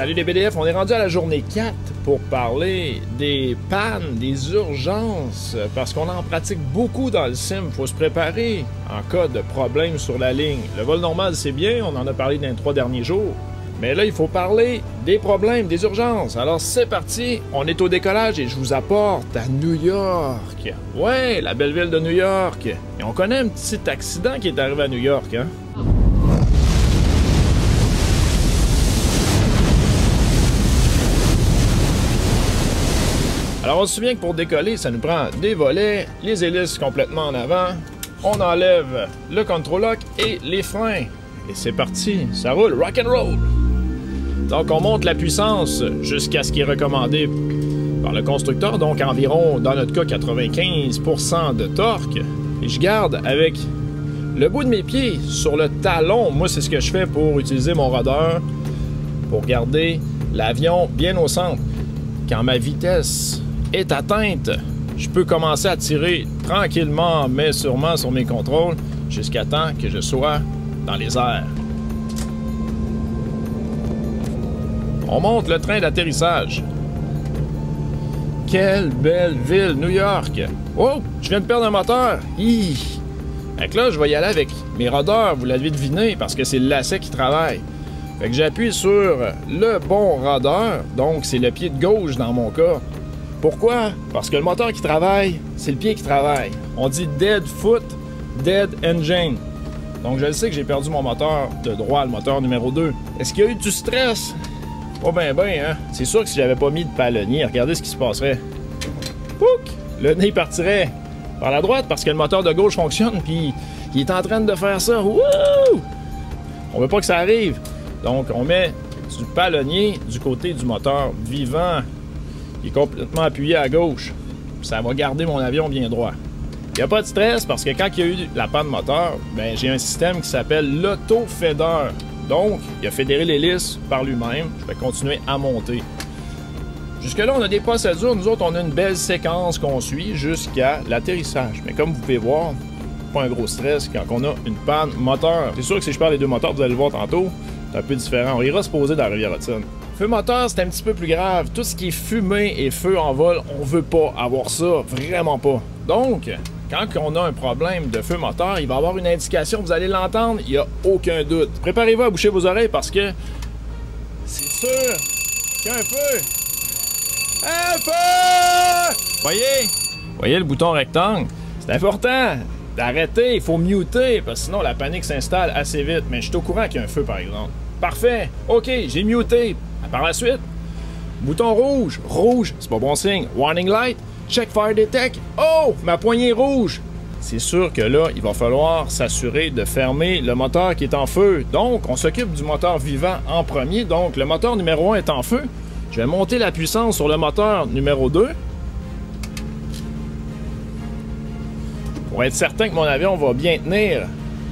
Salut les BDF, on est rendu à la journée 4 pour parler des pannes, des urgences, parce qu'on en pratique beaucoup dans le sim, faut se préparer en cas de problème sur la ligne. Le vol normal c'est bien, on en a parlé dans les 3 derniers jours, mais là il faut parler des problèmes, des urgences. Alors c'est parti, on est au décollage et je vous apporte à New York. Ouais, la belle ville de New York. Et on connaît un petit accident qui est arrivé à New York, hein? Alors on se souvient que pour décoller, ça nous prend des volets, les hélices complètement en avant, on enlève le control lock et les freins. Et c'est parti, ça roule, rock and roll! Donc on monte la puissance jusqu'à ce qui est recommandé par le constructeur, donc environ, dans notre cas, 95% de torque. Et je garde avec le bout de mes pieds sur le talon. Moi, c'est ce que je fais pour utiliser mon rudder, pour garder l'avion bien au centre. Quand ma vitesse est atteinte, je peux commencer à tirer tranquillement mais sûrement sur mes contrôles jusqu'à temps que je sois dans les airs. On monte le train d'atterrissage. Quelle belle ville, New York! Oh, je viens de perdre un moteur! Fait que là, je vais y aller avec mes rudders, vous l'avez deviné, parce que c'est le lacet qui travaille. Fait que j'appuie sur le bon rudder, donc c'est le pied de gauche dans mon cas. Pourquoi? Parce que le moteur qui travaille, c'est le pied qui travaille. On dit dead foot, dead engine. Donc je sais que j'ai perdu mon moteur de droit, le moteur numéro 2. Est-ce qu'il y a eu du stress? Pas ben, hein? C'est sûr que si j'avais pas mis de palonnier, regardez ce qui se passerait. Pouc! Le nez partirait par la droite parce que le moteur de gauche fonctionne, puis il est en train de faire ça. Wouh! On veut pas que ça arrive. Donc, on met du palonnier du côté du moteur vivant. Il est complètement appuyé à gauche. Ça va garder mon avion bien droit. Il n'y a pas de stress parce que quand il y a eu la panne moteur, ben, j'ai un système qui s'appelle l'auto-fédère. Donc, il a fédéré l'hélice par lui-même. Je vais continuer à monter. Jusque-là, on a des procédures. Nous autres, on a une belle séquence qu'on suit jusqu'à l'atterrissage. Mais comme vous pouvez voir, pas un gros stress quand on a une panne moteur. C'est sûr que si je parle des deux moteurs, vous allez le voir tantôt, c'est un peu différent. On ira se poser dans la rivière Hudson. Feu moteur, c'est un petit peu plus grave. Tout ce qui est fumée et feu en vol, on veut pas avoir ça. Vraiment pas. Donc, quand on a un problème de feu moteur, il va y avoir une indication, vous allez l'entendre, il n'y a aucun doute. Préparez-vous à boucher vos oreilles parce que c'est sûr qu'il y a un feu. Un feu! Voyez le bouton rectangle? C'est important d'arrêter, il faut muter parce que sinon la panique s'installe assez vite. Mais je suis au courant qu'il y a un feu par exemple. Parfait, ok, j'ai muté. Par la suite, bouton rouge. Rouge, c'est pas bon signe. Warning light. Check fire detect. Oh, ma poignée est rouge. C'est sûr que là, il va falloir s'assurer de fermer le moteur qui est en feu. Donc, on s'occupe du moteur vivant en premier. Donc, le moteur numéro 1 est en feu. Je vais monter la puissance sur le moteur numéro 2. Pour être certain que mon avion va bien tenir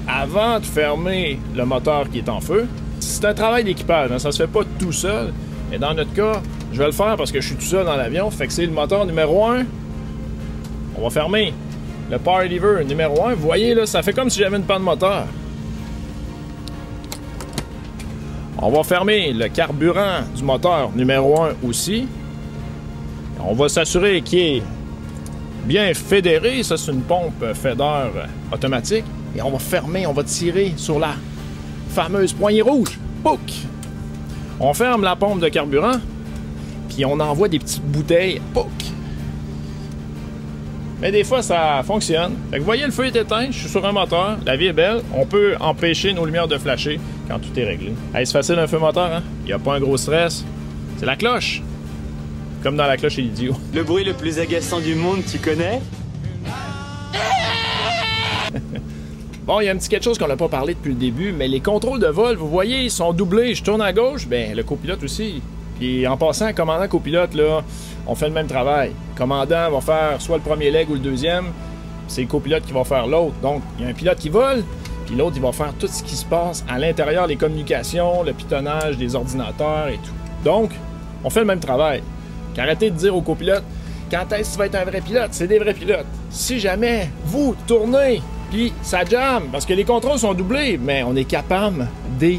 avant de fermer le moteur qui est en feu. C'est un travail d'équipage, hein, ça se fait pas tout seul. Mais dans notre cas, je vais le faire parce que je suis tout seul dans l'avion. Fait que c'est le moteur numéro 1. On va fermer le power lever numéro 1. Vous voyez là, ça fait comme si j'avais une panne moteur. On va fermer le carburant du moteur numéro 1 aussi. On va s'assurer qu'il est bien fédéré. Ça, c'est une pompe fédère automatique. Et on va fermer, on va tirer sur la fameuse poignée rouge. Pouc! On ferme la pompe de carburant, puis on envoie des petites bouteilles. Pouc! Mais des fois, ça fonctionne. Fait que vous voyez, le feu est éteint, je suis sur un moteur, la vie est belle. On peut empêcher nos lumières de flasher quand tout est réglé. Hey, c'est facile un feu moteur, hein? Il n'y a pas un gros stress. C'est la cloche. Comme dans la cloche et l'idiot. Le bruit le plus agaçant du monde, tu connais? Bon, il y a un petit quelque chose qu'on n'a pas parlé depuis le début, mais les contrôles de vol, vous voyez, ils sont doublés. Je tourne à gauche, ben le copilote aussi. Puis en passant, commandant, copilote, là, on fait le même travail. Le commandant va faire soit le premier leg ou le deuxième, c'est le copilote qui va faire l'autre. Donc, il y a un pilote qui vole, puis l'autre, il va faire tout ce qui se passe à l'intérieur, les communications, le pitonnage des ordinateurs et tout. Donc, on fait le même travail. Qu'arrêtez de dire au copilote, quand est-ce que tu vas être un vrai pilote? C'est des vrais pilotes. Si jamais vous tournez, puis ça jamme, parce que les contrôles sont doublés, mais on est capable de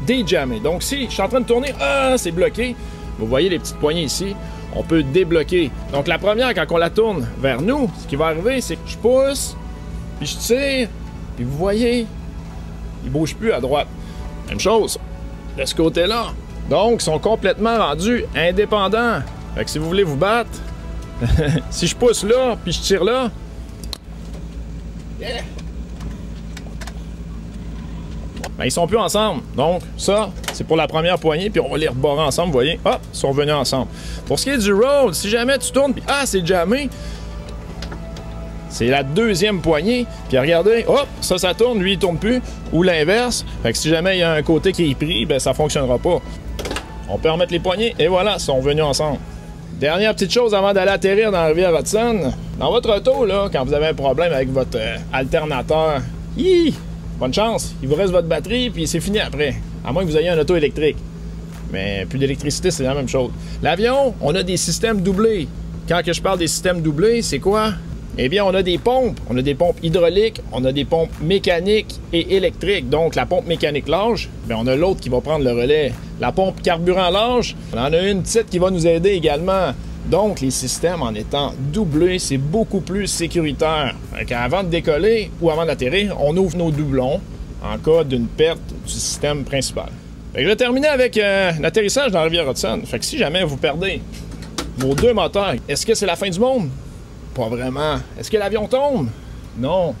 déjammer. Donc si je suis en train de tourner, c'est bloqué. Vous voyez les petites poignées ici, on peut débloquer. Donc la première, quand on la tourne vers nous, ce qui va arriver, c'est que je pousse, puis je tire, puis vous voyez, il bouge plus à droite. Même chose de ce côté-là. Donc, ils sont complètement rendus indépendants. Fait que si vous voulez vous battre, si je pousse là, puis je tire là, yeah. Ben, ils sont plus ensemble. Donc, ça, c'est pour la première poignée, puis on va les rebarrer ensemble, vous voyez. Hop, ils sont revenus ensemble. Pour ce qui est du roll, si jamais tu tournes, puis c'est jammé, c'est la deuxième poignée, puis regardez, hop, ça tourne, lui, il tourne plus, ou l'inverse. Fait que si jamais il y a un côté qui est pris, ben ça fonctionnera pas. On peut remettre les poignées, et voilà, ils sont revenus ensemble. Dernière petite chose avant d'aller atterrir dans la rivière Hudson, dans votre auto, là, quand vous avez un problème avec votre alternateur, bonne chance, il vous reste votre batterie, puis c'est fini après, à moins que vous ayez un auto électrique. Mais plus d'électricité, c'est la même chose. L'avion, on a des systèmes doublés. Quand que je parle des systèmes doublés, c'est quoi? Eh bien, on a des pompes hydrauliques, on a des pompes mécaniques et électriques. Donc, la pompe mécanique large, bien, on a l'autre qui va prendre le relais. La pompe carburant large, on en a une petite qui va nous aider également. Donc, les systèmes, en étant doublés, c'est beaucoup plus sécuritaire. Avant de décoller ou avant d'atterrir, on ouvre nos doublons en cas d'une perte du système principal. Fait que je vais terminer avec l'atterrissage dans la rivière Hudson. Fait que si jamais vous perdez vos deux moteurs, est-ce que c'est la fin du monde? Pas vraiment. Est-ce que l'avion tombe? Non.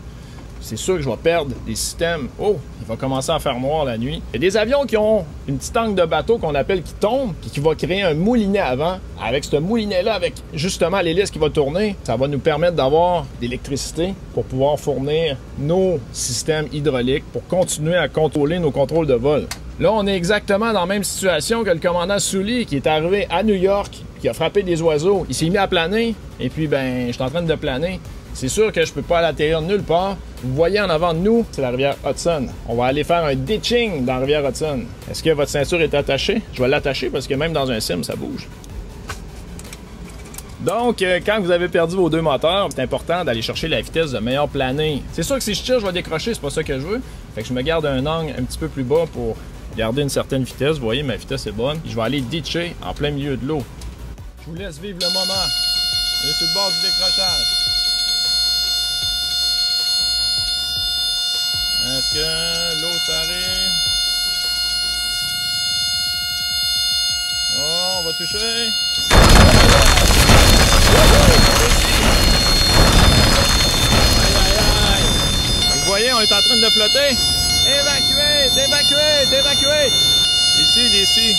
C'est sûr que je vais perdre des systèmes. Oh, il va commencer à faire noir la nuit. Il y a des avions qui ont une petite angle de bateau qu'on appelle qui tombe, puis qui va créer un moulinet avant. Avec ce moulinet-là, avec justement l'hélice qui va tourner, ça va nous permettre d'avoir de l'électricité pour pouvoir fournir nos systèmes hydrauliques pour continuer à contrôler nos contrôles de vol. Là, on est exactement dans la même situation que le commandant Sully qui est arrivé à New York, qui a frappé des oiseaux. Il s'est mis à planer, et puis, ben, je suis en train de planer. C'est sûr que je peux pas aller atterrir nulle part. Vous voyez en avant de nous, c'est la rivière Hudson. On va aller faire un ditching dans la rivière Hudson. Est-ce que votre ceinture est attachée? Je vais l'attacher parce que même dans un sim, ça bouge. Donc, quand vous avez perdu vos deux moteurs, c'est important d'aller chercher la vitesse de meilleure planée. C'est sûr que si je tire, je vais décrocher, c'est pas ça que je veux. Fait que je me garde un angle un petit peu plus bas pour garder une certaine vitesse. Vous voyez, ma vitesse est bonne. Je vais aller ditcher en plein milieu de l'eau. Je vous laisse vivre le moment. On est sur le bord du décrochage. Est-ce que l'eau s'arrive? Oh, on va toucher. Vous voyez, on est en train de flotter. Évacuez. Ici.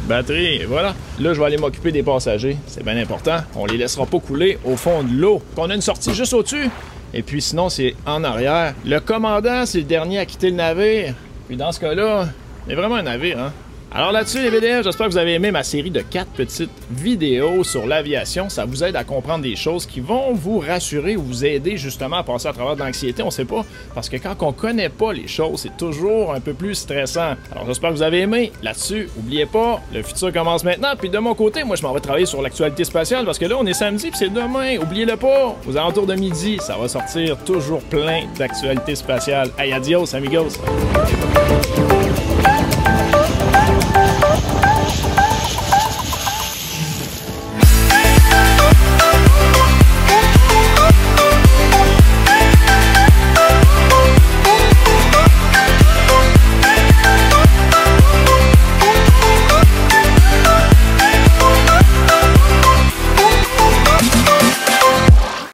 Batterie, voilà. Là, je vais aller m'occuper des passagers. C'est bien important. On les laissera pas couler au fond de l'eau. On a une sortie juste au-dessus. Et puis sinon, c'est en arrière. Le commandant, c'est le dernier à quitter le navire. Puis dans ce cas-là, c'est vraiment un navire, hein? Alors là-dessus, les BDF, j'espère que vous avez aimé ma série de 4 petites vidéos sur l'aviation. Ça vous aide à comprendre des choses qui vont vous rassurer ou vous aider justement à passer à travers de l'anxiété. On sait pas, parce que quand on connaît pas les choses, c'est toujours un peu plus stressant. Alors j'espère que vous avez aimé. Là-dessus, n'oubliez pas, le futur commence maintenant. Puis de mon côté, moi je m'en vais travailler sur l'actualité spatiale parce que là, on est samedi puis c'est demain. Oubliez-le pas, aux alentours de midi, ça va sortir toujours plein d'actualités spatiales. Hey, adios, amigos!